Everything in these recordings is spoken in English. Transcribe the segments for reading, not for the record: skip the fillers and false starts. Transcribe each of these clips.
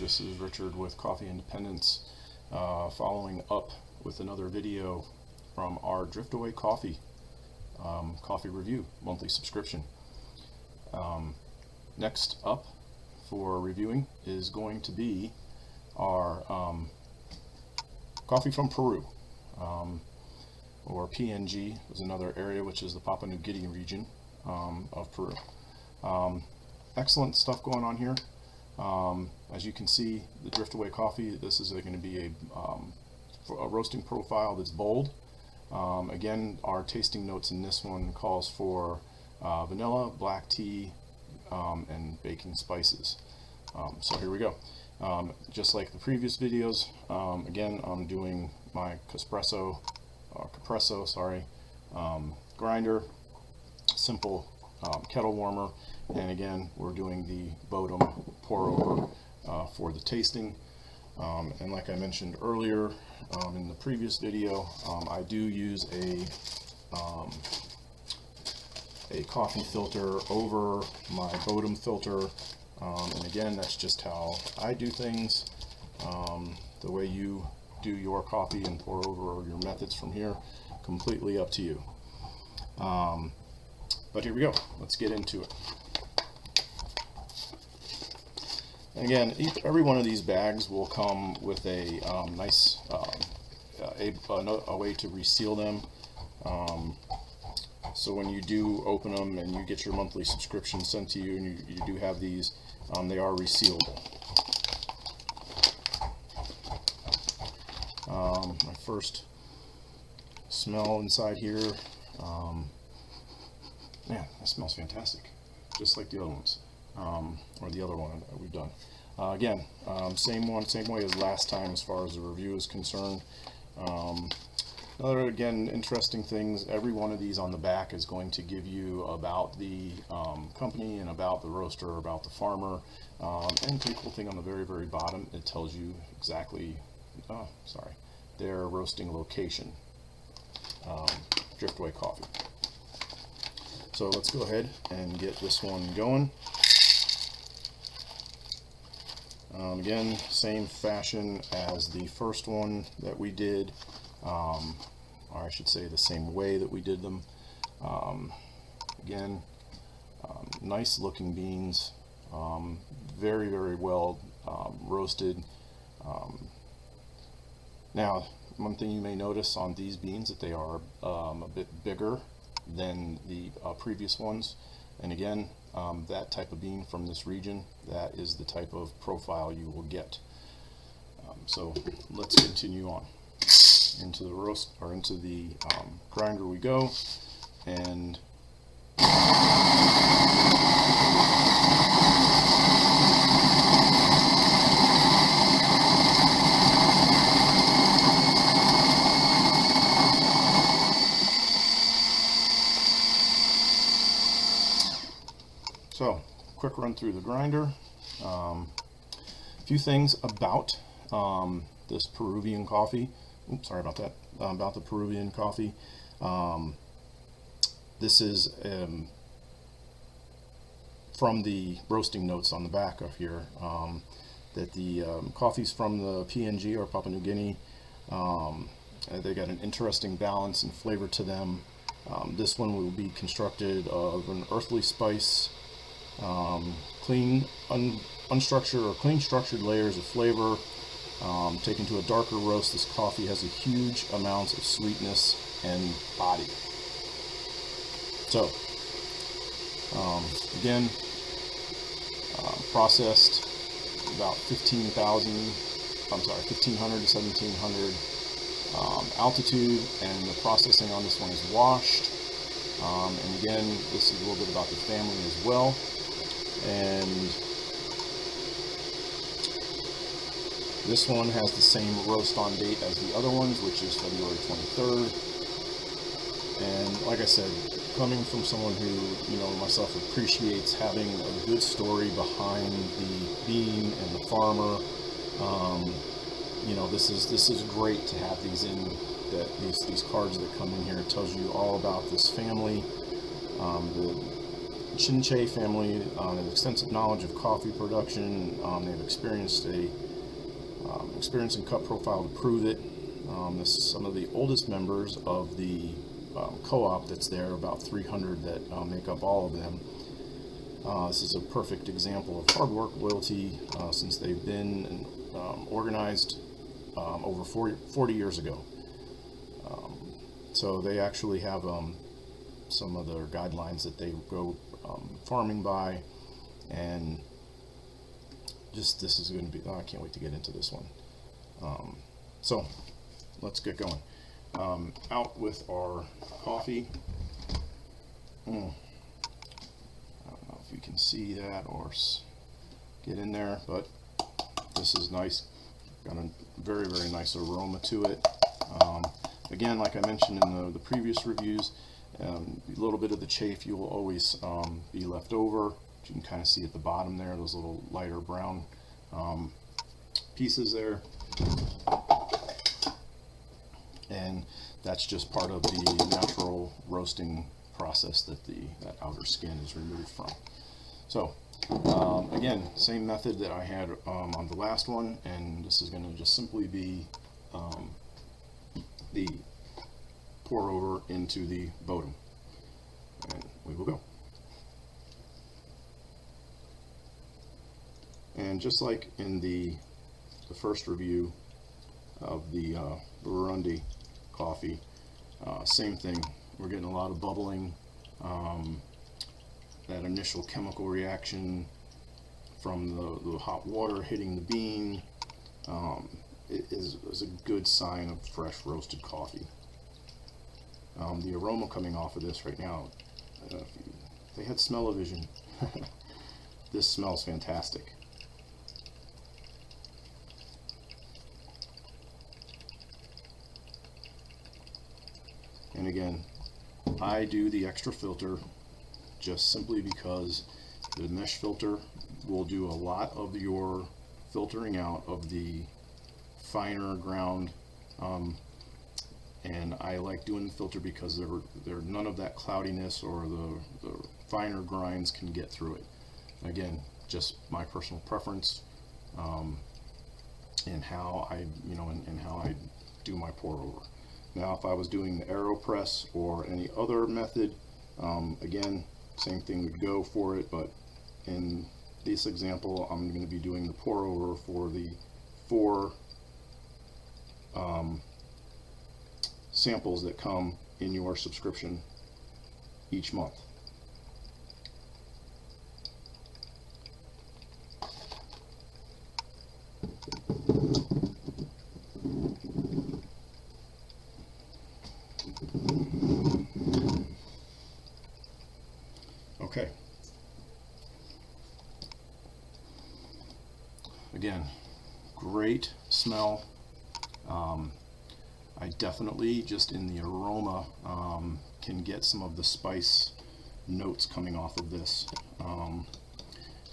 this is Richard with Coffee Independence, following up with another video from our Driftaway Coffee coffee review monthly subscription. Next up for reviewing is going to be our coffee from Peru, or PNG is another area, which is the Papua New Guinea region of Peru. Excellent stuff going on here. As you can see, the Driftaway Coffee, this is going to be a roasting profile that's bold. Again, our tasting notes in this one calls for vanilla, black tea, and baking spices. So here we go. Just like the previous videos, again, I'm doing my Capresso grinder, simple kettle warmer, and again, we're doing the Bodum pour over for the tasting. And like I mentioned earlier in the previous video, I do use a coffee filter over my Bodum filter, and again, that's just how I do things. The way you do your coffee and pour over your methods from here, completely up to you. But here we go, let's get into it. And again, every one of these bags will come with a nice a way to reseal them. So when you do open them and you get your monthly subscription sent to you, and you do have these, they are resealable. My first smell inside here, man, that smells fantastic, just like the other ones, or the other one that we've done. Again, same way as last time as far as the review is concerned. Another, again, interesting things, every one of these on the back is going to give you about the company and about the roaster, about the farmer, and the cool thing on the very, very bottom, it tells you exactly, their roasting location, Driftaway Coffee. So let's go ahead and get this one going. Again, same fashion as the first one that we did, or I should say the same way that we did them. Again, nice looking beans, very, very well roasted. Now, one thing you may notice on these beans that they are a bit bigger than the previous ones, and again, that type of bean from this region, that is the type of profile you will get. So let's continue on into the roast, or into the grinder we go. And so, quick run through the grinder. A few things about this Peruvian coffee. Oops, sorry about that. About the Peruvian coffee. This is from the roasting notes on the back of here, that the coffees from the PNG, or Papua New Guinea, they got an interesting balance and flavor to them. This one will be constructed of an earthly spice, clean structured layers of flavor, taken to a darker roast. This coffee has a huge amount of sweetness and body. So again, processed about 1500 to 1700 altitude, and the processing on this one is washed. And again, this is a little bit about the family as well. And this one has the same roast on date as the other ones, which is February 23rd. And like I said, coming from someone who, myself, appreciates having a good story behind the bean and the farmer, this is great to have these in, these cards that come in here. It tells you all about this family, the Chinche family, an extensive knowledge of coffee production. They've experienced experience and cut profile to prove it. This is some of the oldest members of the co-op that's there, about 300 that make up all of them. This is a perfect example of hard work, loyalty, since they've been organized over 40 years ago. So they actually have some of their guidelines that they go farming by, and just this is going to be, I can't wait to get into this one. So let's get going. Out with our coffee. I don't know if you can see that or get in there, but this is nice. Got a very, very nice aroma to it. Again, like I mentioned in the previous reviews, a little bit of the chafe you will always be left over. You can kind of see at the bottom there, those little lighter brown pieces there. And that's just part of the natural roasting process that that outer skin is removed from. So again, same method that I had on the last one, and this is going to just simply be the pour over into the Bodum, and we will go. And just like in the first review of the Burundi coffee, same thing. We're getting a lot of bubbling, that initial chemical reaction from the hot water hitting the bean. It is a good sign of fresh roasted coffee. The aroma coming off of this right now, if they had smell-o-vision, this smells fantastic. And again, I do the extra filter just simply because the mesh filter will do a lot of your filtering out of the finer ground, and I like doing the filter because none of that cloudiness or the finer grinds can get through it. Again, just my personal preference, and how I how I do my pour over. Now, if I was doing the AeroPress or any other method, again, same thing would go for it, but in this example, I'm going to be doing the pour over for the 4 samples that come in your subscription each month. Okay. Again, great smell. I definitely, just in the aroma, can get some of the spice notes coming off of this.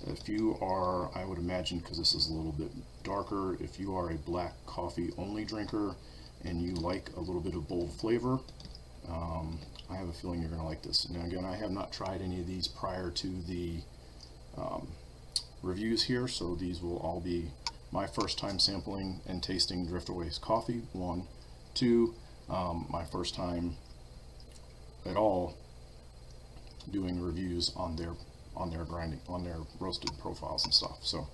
If you are, I would imagine, because this is a little bit darker, if you are a black coffee only drinker and you like a little bit of bold flavor, I have a feeling you're going to like this. Now again, I have not tried any of these prior to the reviews here, so these will all be my first time sampling and tasting Driftaway's coffee, 1. 2, my first time at all doing reviews on their grinding, on their roasted profiles and stuff. So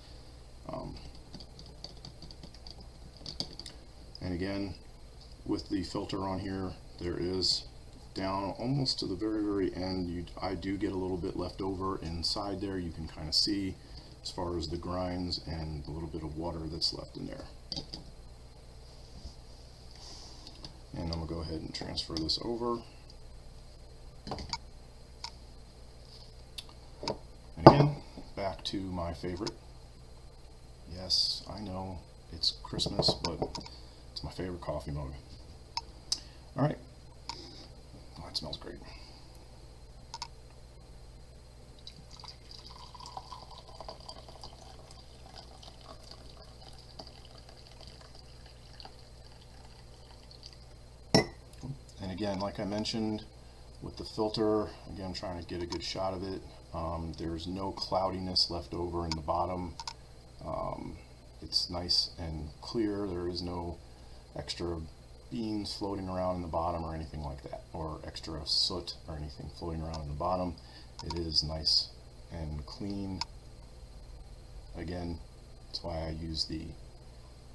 and again, with the filter on here, there is down almost to the very end, I do get a little bit left over inside there. You can kind of see as far as the grinds and a little bit of water that's left in there. And I'm going to go ahead and transfer this over. And again, back to my favorite. Yes, I know it's Christmas, but it's my favorite coffee mug. Alright. Oh, it smells great. And again, like I mentioned, with the filter, again, I'm trying to get a good shot of it. There's no cloudiness left over in the bottom. It's nice and clear. There is no extra beans floating around in the bottom or anything like that, or extra soot or anything floating around in the bottom. It is nice and clean. Again, that's why I use the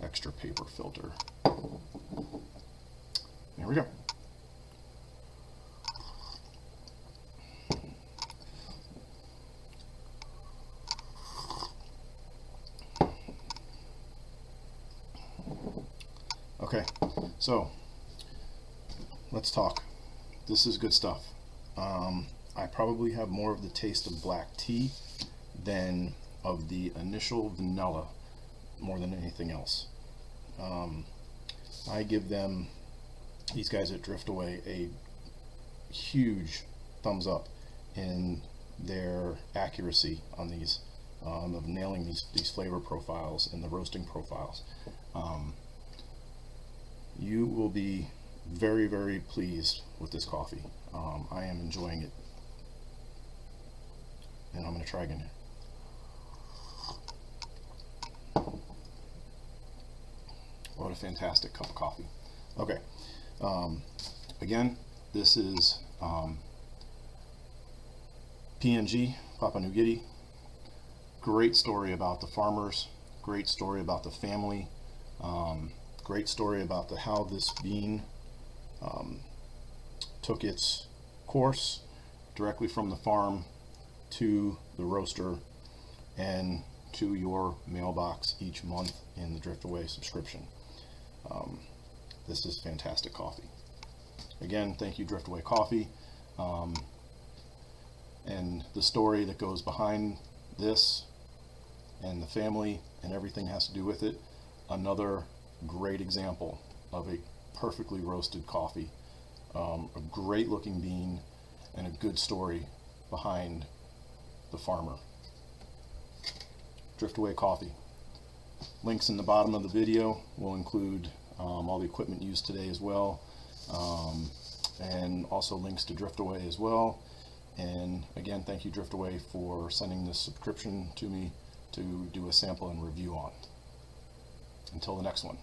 extra paper filter. There we go. Okay, so let's talk. This is good stuff. I probably have more of the taste of black tea than of the initial vanilla, more than anything else. I give them, these guys at Driftaway, a huge thumbs up in their accuracy on these, of nailing these flavor profiles and the roasting profiles. You will be very, very pleased with this coffee. I am enjoying it, and I'm going to try again here. What a fantastic cup of coffee. Okay, again, this is PNG, Papua New Guinea. Great story about the farmers, great story about the family, great story about how this bean took its course directly from the farm to the roaster and to your mailbox each month in the Driftaway subscription. This is fantastic coffee. Again, thank you, Driftaway Coffee. And the story that goes behind this and the family and everything has to do with it, another great example of a perfectly roasted coffee, a great looking bean, and a good story behind the farmer. Driftaway Coffee. Links in the bottom of the video will include all the equipment used today as well, and also links to Driftaway as well. And again, thank you, Driftaway, for sending this subscription to me to do a sample and review on. Until the next one.